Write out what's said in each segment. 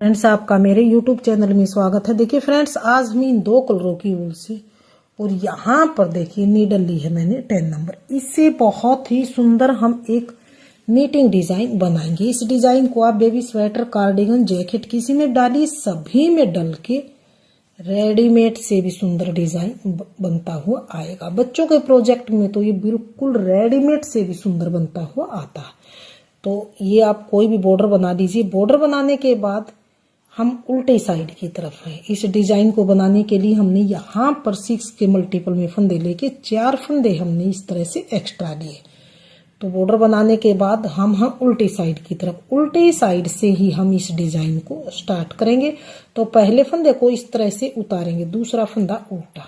Friends, आपका मेरे YouTube channel में स्वागत है। देखिए फ्रेंड्स, आज हम इन दो कलरों की ऊल से और यहाँ पर देखिए नीडल ली है मैंने 10 नंबर। इससे बहुत ही सुंदर हम एक नीटिंग डिजाइन बनाएंगे। इस डिजाइन को आप बेबी स्वेटर, कार्डिगन, जैकेट किसी में डालिए, सभी में डल के रेडीमेड से भी सुंदर डिजाइन बनता हुआ आएगा। बच्चों के प्रोजेक्ट में तो ये बिल्कुल रेडीमेड से भी सुंदर बनता हुआ आता है। तो ये आप कोई भी बॉर्डर बना दीजिए। बॉर्डर बनाने के बाद हम उल्टे साइड की तरफ हैं। इस डिजाइन को बनाने के लिए हमने यहाँ पर 6 के मल्टीपल में फंदे लेके 4 फंदे हमने इस तरह से एक्स्ट्रा लिए। तो बॉर्डर बनाने के बाद हम उल्टी साइड की तरफ, उल्टी साइड से ही हम इस डिजाइन को स्टार्ट करेंगे। तो पहले फंदे को इस तरह से उतारेंगे, दूसरा फंदा उल्टा,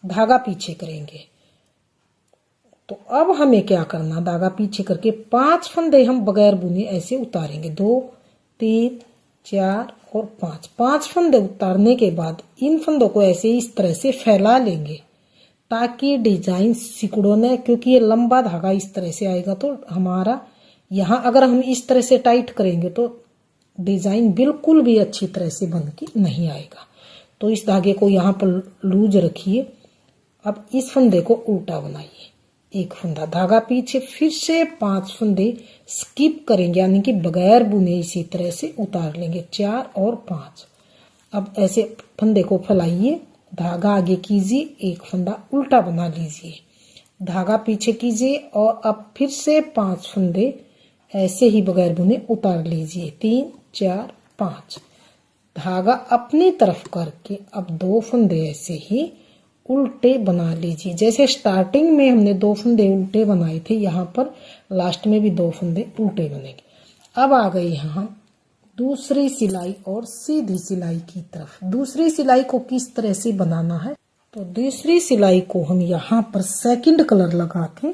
धागा पीछे करेंगे। तो अब हमें क्या करना, धागा पीछे करके 5 फंदे हम बगैर बुने ऐसे उतारेंगे। 2, 3, 4 और 5 फंदे उतारने के बाद इन फंदों को ऐसे इस तरह से फैला लेंगे ताकि डिजाइन सिकुड़ो न, क्योंकि ये लंबा धागा इस तरह से आएगा तो हमारा यहाँ अगर हम इस तरह से टाइट करेंगे तो डिजाइन बिल्कुल भी अच्छी तरह से बन के नहीं आएगा। तो इस धागे को यहाँ पर लूज रखिए। अब इस फंदे को उल्टा बनाइए, एक फंदा धागा पीछे, फिर से 5 फंदे स्किप करेंगे, यानी कि बगैर बुने इसी तरह से उतार लेंगे, 4 और 5। अब ऐसे फंदे को फैलाइए, धागा आगे कीजिए, एक फंदा उल्टा बना लीजिए, धागा पीछे कीजिए और अब फिर से 5 फंदे ऐसे ही बगैर बुने उतार लीजिए, 3, 4, 5। धागा अपनी तरफ करके अब 2 फंदे ऐसे ही उल्टे बना लीजिए। जैसे स्टार्टिंग में हमने 2 फंदे उल्टे बनाए थे, यहाँ पर लास्ट में भी 2 फंदे उल्टे बनेंगे। अब आ गए यहाँ दूसरी सिलाई और सीधी सिलाई की तरफ। दूसरी सिलाई को किस तरह से बनाना है, तो दूसरी सिलाई को हम यहाँ पर सेकंड कलर लगा के,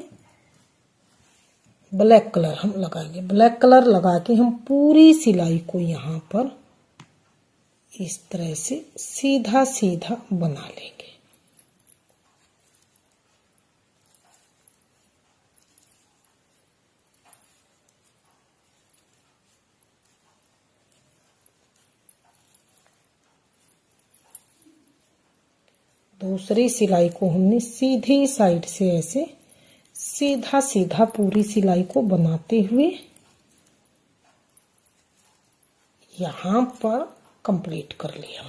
ब्लैक कलर हम लगाएंगे। ब्लैक कलर लगा के हम पूरी सिलाई को यहाँ पर इस तरह से सीधा सीधा बना लेंगे। दूसरी सिलाई को हमने सीधी साइड से ऐसे सीधा सीधा पूरी सिलाई को बनाते हुए यहाँ पर कंप्लीट कर लिया।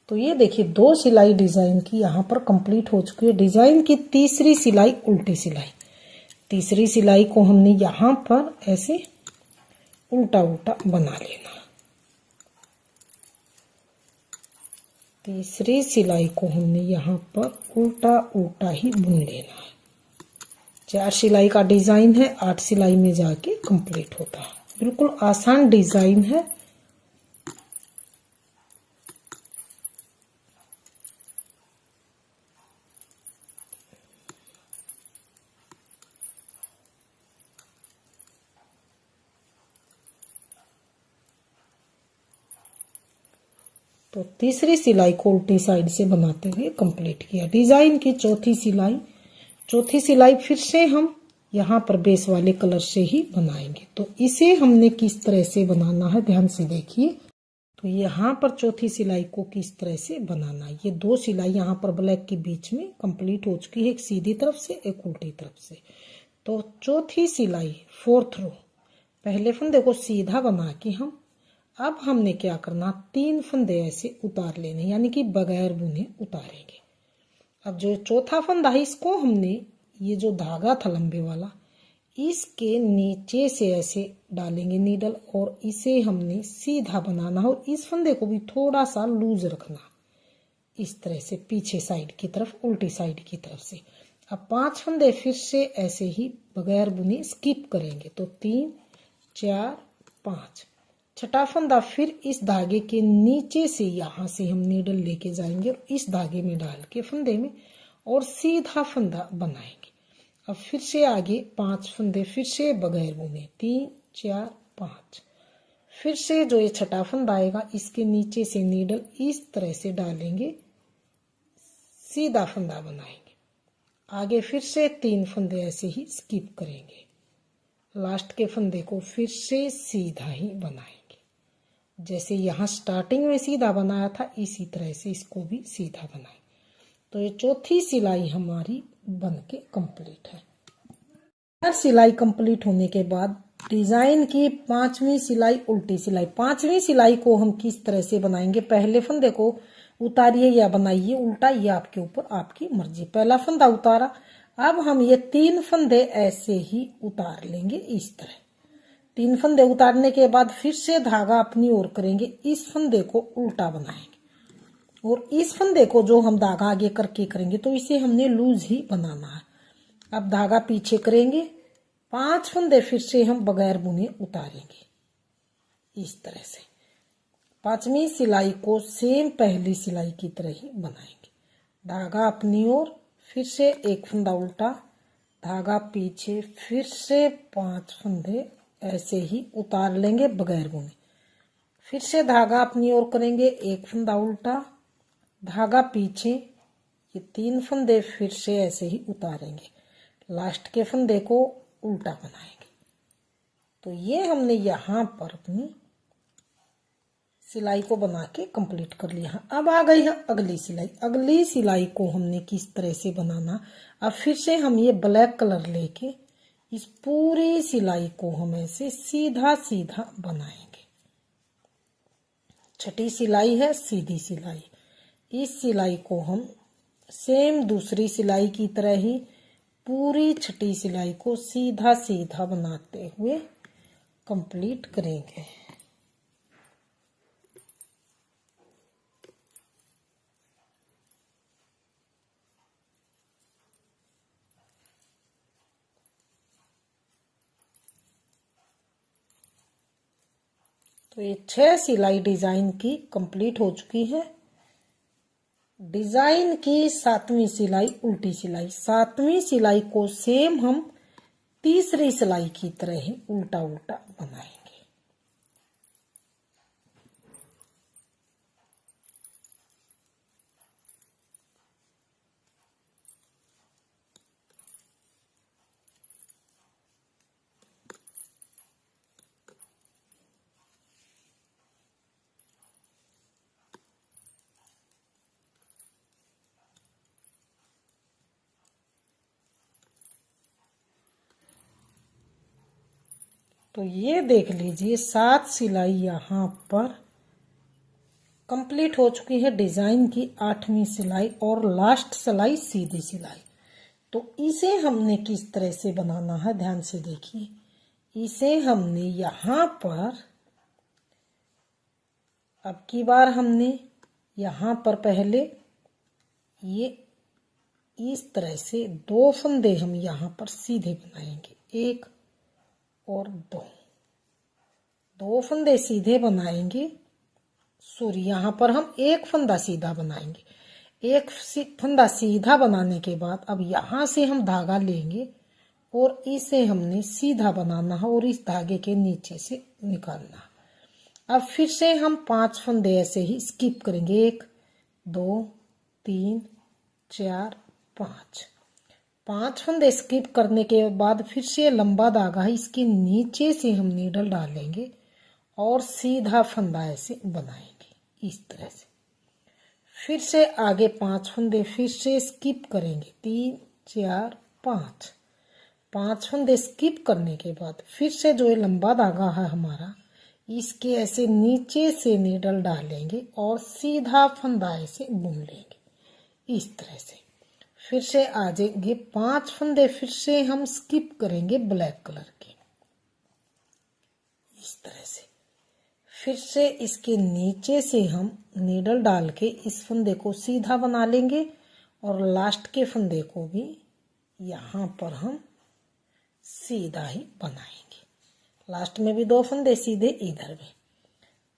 तो ये देखिए 2 सिलाई डिजाइन की यहाँ पर कंप्लीट हो चुकी है। डिजाइन की तीसरी सिलाई उल्टी सिलाई, तीसरी सिलाई को हमने यहाँ पर ऐसे उल्टा उल्टा बना लेना। तीसरी सिलाई को हमने यहाँ पर उल्टा उल्टा ही बुन लेना है। 4 सिलाई का डिजाइन है, 8 सिलाई में जाके कंप्लीट होता है। बिल्कुल आसान डिजाइन है। तो तीसरी सिलाई को उल्टी साइड से बनाते हुए कंप्लीट किया। डिजाइन की चौथी सिलाई फिर से हम यहाँ पर बेस वाले कलर से ही बनाएंगे। तो इसे हमने किस तरह से बनाना है, ध्यान से देखिए। तो यहाँ पर चौथी सिलाई को किस तरह से बनाना है, ये 2 सिलाई यहाँ पर ब्लैक के बीच में कंप्लीट हो चुकी है, एक सीधी तरफ से एक उल्टी तरफ से। तो चौथी सिलाई 4th रो, पहले फंदे को सीधा बना के हम अब हमने क्या करना, 3 फंदे ऐसे उतार लेने, यानी कि बगैर बुने उतारेंगे। अब जो चौथा फंदा है इसको हमने, ये जो धागा था लंबे वाला, इसके नीचे से ऐसे डालेंगे नीडल और इसे हमने सीधा बनाना और इस फंदे को भी थोड़ा सा लूज रखना, इस तरह से पीछे साइड की तरफ, उल्टी साइड की तरफ से। अब 5 फंदे फिर से ऐसे ही बगैर बुने स्किप करेंगे। तो 3, 4, 5। छठा फंदा फिर इस धागे के नीचे से यहाँ से हम नीडल लेके जाएंगे और इस धागे में डाल के फंदे में और सीधा फंदा बनाएंगे। अब फिर से आगे 5 फंदे फिर से बगैर बुने, 3, 4, 5। फिर से जो ये छठा फंदा आएगा इसके नीचे से नीडल इस तरह से डालेंगे, सीधा फंदा बनाएंगे। आगे फिर से 3 फंदे ऐसे ही स्किप करेंगे। लास्ट के फंदे को फिर से सीधा ही बनाएंगे। जैसे यहाँ स्टार्टिंग में सीधा बनाया था इसी तरह से इसको भी सीधा बनाएंगे। तो ये चौथी सिलाई हमारी बन के कंप्लीट है। हर सिलाई कंप्लीट होने के बाद डिजाइन की 5वीं सिलाई उल्टी सिलाई। 5वीं सिलाई को हम किस तरह से बनाएंगे, पहले फंदे को उतारिए या बनाइए उल्टा, ये आपके ऊपर आपकी मर्जी। पहला फंदा उतारा, अब हम ये 3 फंदे ऐसे ही उतार लेंगे इस तरह। 3 फंदे उतारने के बाद फिर से धागा अपनी ओर करेंगे, इस फंदे को उल्टा बनाएंगे और इस फंदे को जो हम धागा आगे करके करेंगे तो इसे हमने लूज ही बनाना है। अब धागा पीछे करेंगे, 5 फंदे फिर से हम बगैर बुने उतारेंगे इस तरह से। 5वीं सिलाई को सेम पहली सिलाई की तरह ही बनाएंगे। धागा अपनी ओर, फिर से एक फंदा उल्टा, धागा पीछे, फिर से 5 फंदे ऐसे ही उतार लेंगे बगैर बुने। फिर से धागा अपनी ओर करेंगे, एक फंदा उल्टा, धागा पीछे, ये 3 फंदे फिर से ऐसे ही उतारेंगे। लास्ट के फंदे को उल्टा बनाएंगे। तो ये हमने यहाँ पर अपनी सिलाई को बना के कंप्लीट कर लिया। अब आ गई है अगली सिलाई। अगली सिलाई को हमने किस तरह से बनाना, अब फिर से हम ये ब्लैक कलर लेके इस पूरी सिलाई को हम ऐसे सीधा सीधा बनाएंगे। छठी सिलाई है सीधी सिलाई। इस सिलाई को हम सेम दूसरी सिलाई की तरह ही पूरी छठी सिलाई को सीधा सीधा बनाते हुए कंप्लीट करेंगे। तो ये 6 सिलाई डिजाइन की कंप्लीट हो चुकी है। डिजाइन की 7वीं सिलाई उल्टी सिलाई। 7वीं सिलाई को सेम हम तीसरी सिलाई की तरह ही उल्टा उल्टा बनाएंगे। तो ये देख लीजिए 7 सिलाई यहाँ पर कंप्लीट हो चुकी है। डिजाइन की 8वीं सिलाई और लास्ट सिलाई सीधी सिलाई। तो इसे हमने किस तरह से बनाना है, ध्यान से देखिए। इसे हमने यहाँ पर, अब की बार हमने यहाँ पर पहले ये इस तरह से 2 फंदे हम यहाँ पर सीधे बनाएंगे, 1 और 2 फंदे सीधे बनाएंगे। सॉरी, यहाँ पर हम 1 फंदा सीधा बनाएंगे। 1 फंदा सीधा बनाने के बाद अब यहाँ से हम धागा लेंगे और इसे हमने सीधा बनाना है और इस धागे के नीचे से निकालना है। अब फिर से हम 5 फंदे ऐसे ही स्किप करेंगे, 1 2 3 4 5 फंदे स्किप करने के बाद फिर से लंबा धागा है, इसके नीचे से हम नीडल डालेंगे और सीधा फंदा ऐसे बनाएंगे इस तरह से। फिर से आगे 5 फंदे फिर से स्किप करेंगे, 3 4 5 फंदे स्किप करने के बाद फिर से जो ये लंबा धागा है हमारा, इसके ऐसे नीचे से नीडल डालेंगे और सीधा फंदा ऐसे बुन लेंगे इस तरह से। फिर से आ जाएंगे 5 फंदे फिर से हम स्किप करेंगे ब्लैक कलर के इस तरह से। फिर से इसके नीचे से हम नीडल डाल के इस फंदे को सीधा बना लेंगे और लास्ट के फंदे को भी यहाँ पर हम सीधा ही बनाएंगे। लास्ट में भी 2 फंदे सीधे इधर भी।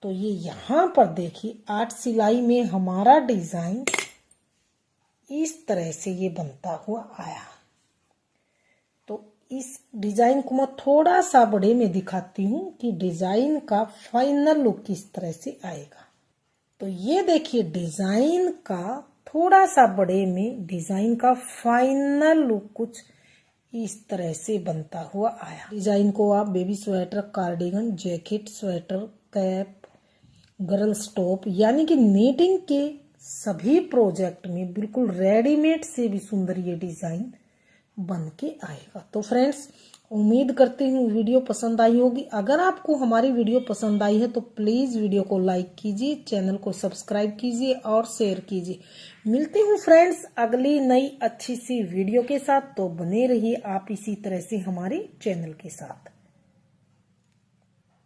तो ये यहाँ पर देखिए 8 सिलाई में हमारा डिजाइन इस तरह से ये बनता हुआ आया। तो इस डिजाइन को मैं थोड़ा सा बड़े में दिखाती हूँ कि डिजाइन का फाइनल लुक किस तरह से आएगा। तो ये देखिए डिजाइन का थोड़ा सा बड़े में डिजाइन का फाइनल लुक कुछ इस तरह से बनता हुआ आया। डिजाइन को आप baby sweater, cardigan, jacket, sweater, cap, girls top यानी कि नीटिंग के सभी प्रोजेक्ट में बिल्कुल रेडीमेड से भी सुंदर ये डिजाइन बन के आएगा। तो फ्रेंड्स, उम्मीद करती हूँ वीडियो पसंद आई होगी। अगर आपको हमारी वीडियो पसंद आई है तो प्लीज वीडियो को लाइक कीजिए, चैनल को सब्सक्राइब कीजिए और शेयर कीजिए। मिलती हूँ फ्रेंड्स अगली नई अच्छी सी वीडियो के साथ, तो बने रहिए आप इसी तरह से हमारे चैनल के साथ।